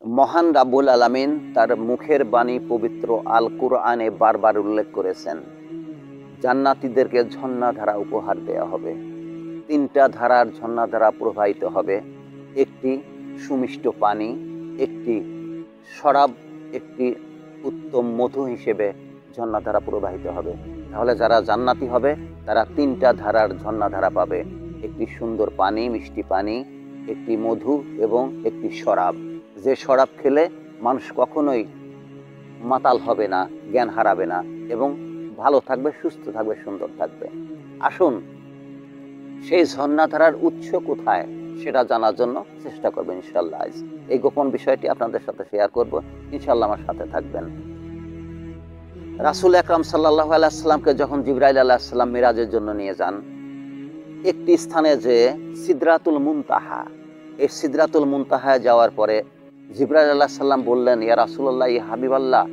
মহান রাব্বুল আলামিন তার মুখের বাণী পবিত্র আল কুরআনে বারবার উল্লেখ করেছেন, জান্নাতীদেরকে ঝর্ণাধারা উপহার দেওয়া হবে। 3টা ধারার ঝর্ণাধারা প্রবাহিত হবে। একটি সুমিষ্ট পানি, একটি শরাব, একটি উত্তম মধু হিসেবে ঝর্ণাধারা প্রবাহিত হবে। তাহলে যারা জান্নাতি হবে তারা 3টা ধারার ঝর্ণাধারা পাবে। একটি সুন্দর পানি, মিষ্টি পানি, একটি মধু এবং একটি শরাব। যে শরাব খেলে মানুষ কখনোই মাতাল হবে না, জ্ঞান হারাবে না এবং ভালো থাকবে, সুস্থ থাকবে, সুন্দর থাকবে। আসুন সেই ঝর্ণাধারার উৎস কোথায় সেটা জানার জন্য চেষ্টা করবেন ইনশাআল্লাহ। আজ এই গোপন বিষয়টি আপনাদের সাথে শেয়ার করব, ইনশাআল্লাহ আমার সাথে থাকবেন। রাসূল আকরাম সাল্লাল্লাহু আলাইহি ওয়াসাল্লামকে যখন জিবরাইল আলাইহিস সালাম মিরাজের জন্য নিয়ে যান, একটি স্থানে যে সিদরাতুল মুনতাহা, এই সিদরাতুল মুনতাহায় যাওয়ার পরে জিবরাইল আলাইহিস সালাম বললেন, ইয়া রাসূলুল্লাহ, ইয়া হাবিবাল্লাহ,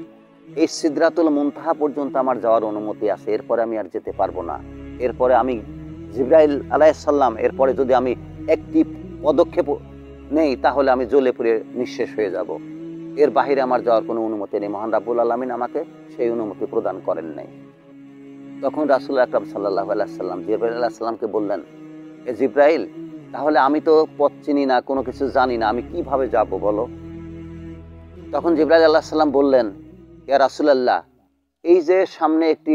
এই সিদরাতুল মুনতাহা পর্যন্ত আমার যাওয়ার অনুমতি আছে, এরপরে আমি আর যেতে পারবো না। এরপরে আমি জিবরাইল আলাইহিস সালাম, এরপরে যদি আমি একটি পদক্ষেপ নেই তাহলে আমি জ্বলে পুড়ে নিঃশেষ হয়ে যাব। এর বাহিরে আমার যাওয়ার কোনো অনুমতি নেই। মহান রাব্বুল আলামিন আমাকে সেই অনুমতি প্রদান করেন নাই। তখন রাসূল আকরাম সাল্লাল্লাহু আলাইহি ওয়াসাল্লাম জিবরাইল আলাইহিস সালামকে বললেন, এ জিবরাইল, তাহলে আমি তো পথ চিনি না, কোনো কিছু জানি না, আমি কিভাবে যাব বলো? তখন জিবরাইল আলাইহিস সালাম বললেন, ইয়া রাসূলুল্লাহ, এই যে সামনে একটি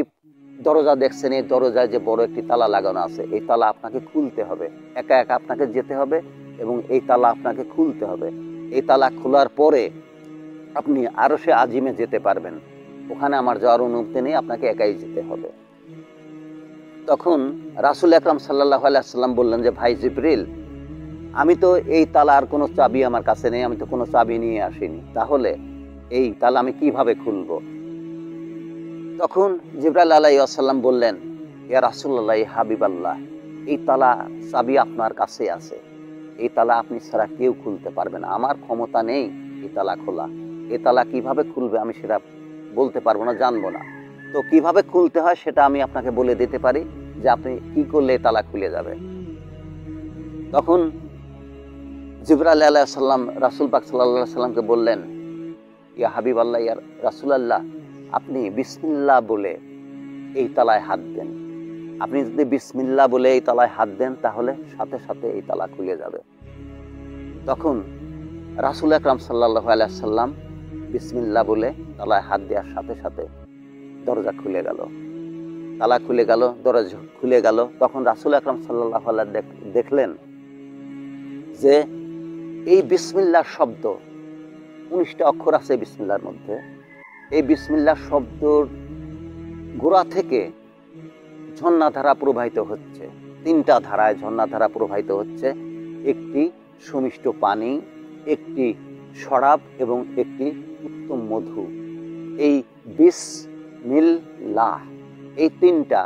দরজা দেখছেন, এই দরজায় যে বড় একটি তালা লাগানো আছে, এই তালা আপনাকে খুলতে হবে। একা একা আপনাকে যেতে হবে এবং এই তালা আপনাকে খুলতে হবে। এই তালা খোলার পরে আপনি আরশে আজিমে যেতে পারবেন। ওখানে আমার যাওয়ার অনুমতি নেই, আপনাকে একাই যেতে হবে। তখন রাসূল আকরাম সাল্লাল্লাহু আলাইহি ওয়াসাল্লাম বললেন যে, ভাই জিবরিল, আমি তো এই তালার কোনো চাবি আমার কাছে নেই, আমি তো কোনো চাবি নিয়ে আসিনি, তাহলে এই তালা আমি কিভাবে খুলবো? তখন জিবরাইল আলাইহিস সালাম বললেন, ইয়া রাসূলুল্লাহ, ইয়া হাবিবাল্লাহ, এই তালা চাবি আপনার কাছে আছে, এই তালা আপনি ছাড়া কেউ খুলতে পারবে না, আমার ক্ষমতা নেই এই তালা খোলা। এই তালা কিভাবে খুলবে আমি সেটা বলতে পারবো না, জানবো না। তো কিভাবে খুলতে হয় সেটা আমি আপনাকে বলে দিতে পারি, যে আপনি কি করলে এই তালা খুলে যাবে। তখন জিবরাইল আলাইহিস সালাম রাসূল পাক সাল্লাল্লাহু আলাইহি সাল্লামকে বললেন, ইয়া হাবিবাল্লাহ, ইয়া রাসূলুল্লাহ, আপনি বিসমিল্লাহ বলে এই তালায় হাত দেন। আপনি যদি বিসমিল্লাহ বলে এই তালায় হাত দেন তাহলে সাথে সাথে এই তালা খুলে যাবে। তখন রাসূল আকরাম সাল্লাল্লাহু আলাইহি সাল্লাম বিসমিল্লাহ বলে তালায় হাত দেওয়ার সাথে সাথে দরজা খুলে গেল, তালা খুলে গেল, দরজা খুলে গেল। তখন রাসূল আকরাম সাল্লাল্লাহু আলাইহি দেখলেন যে এই বিসমিল্লাহর শব্দ, 19টা অক্ষর আছে বিসমিল্লাহর মধ্যে, এই বিসমিল্লাহ শব্দর গোড়া থেকে ঝর্ণাধারা প্রবাহিত হচ্ছে। 3টা ধারায় ঝর্ণাধারা প্রবাহিত হচ্ছে। একটি সুমিষ্ট পানি, একটি শরাব এবং একটি উত্তম মধু। এই বিসমিল্লাহ, এই 3টা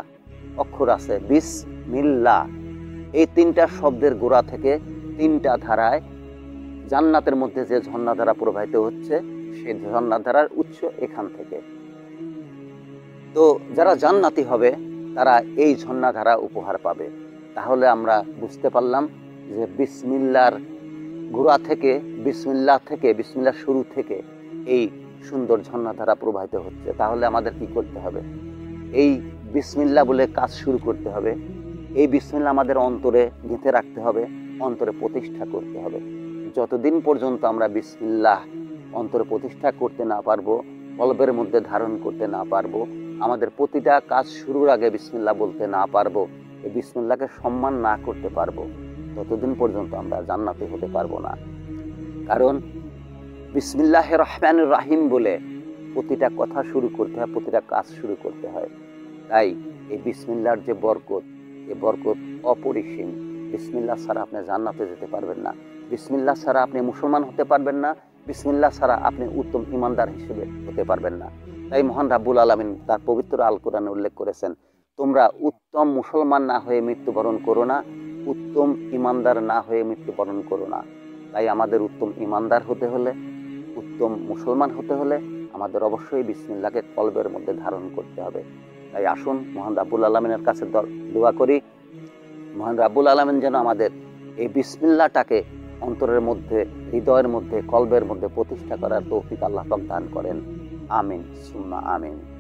অক্ষর আছে, বিসমিল্লাহ, এই 3টা শব্দের গোড়া থেকে 3টা ধারায় জান্নাতের মধ্যে যে ঝর্ণাধারা প্রবাহিত হচ্ছে, সেই ঝর্ণাধারার উৎস এখান থেকে। তো যারা জান্নাতি হবে তারা এই ঝর্ণাধারা উপহার পাবে। তাহলে আমরা বুঝতে পারলাম যে বিসমিল্লাহর গোড়া থেকে, বিসমিল্লাহ শুরু থেকে এই সুন্দর ঝর্ণাধারা প্রবাহিত হচ্ছে। তাহলে আমাদের কি করতে হবে? এই বিসমিল্লাহ বলে কাজ শুরু করতে হবে। এই বিসমিল্লাহ আমাদের অন্তরে গেঁথে রাখতে হবে, অন্তরে প্রতিষ্ঠা করতে হবে। যতদিন পর্যন্ত আমরা বিসমিল্লাহ অন্তরে প্রতিষ্ঠা করতে না পারবো, কলবের মধ্যে ধারণ করতে না পারবো, আমাদের প্রতিটা কাজ শুরুর আগে বিসমিল্লাহ বলতে না পারবো, এই বিসমিল্লাহকে সম্মান না করতে পারবো, ততদিন পর্যন্ত আমরা জান্নাতি হতে পারবো না। কারণ বিসমিল্লাহির রহমানির রহিম বলে প্রতিটা কথা শুরু করতে হয়, প্রতিটা কাজ শুরু করতে হয়। তাই এই বিসমিল্লাহর যে বরকত, এই বরকত অপরিসীম। বিসমিল্লাহ ছাড়া আপনি জান্নাতে যেতে পারবেন না, বিসমিল্লাহ ছাড়া আপনি মুসলমান হতে পারবেন না, বিসমিল্লাহ ছাড়া আপনি উত্তম ইমানদার হিসেবে হতে পারবেন না। তাই মহান রাব্বুল আলামিন তার পবিত্র আল কোরআনে উল্লেখ করেছেন, তোমরা উত্তম মুসলমান না হয়ে মৃত্যুবরণ করো না, উত্তম ইমানদার না হয়ে মৃত্যুবরণ করো না। তাই আমাদের উত্তম ইমানদার হতে হলে, উত্তম মুসলমান হতে হলে আমাদের অবশ্যই বিসমিল্লাহকে কলবের মধ্যে ধারণ করতে হবে। তাই আসুন মহান রাব্বুল আলামিনের কাছে দোয়া করি, মহান রাব্বুল আলামিন যেন আমাদের এই বিসমিল্লাহটাকে অন্তরের মধ্যে, হৃদয়ের মধ্যে, কলবের মধ্যে প্রতিষ্ঠা করার তৌফিক আল্লাহ পাক দান করেন। আমিন সুম্মা আমিন।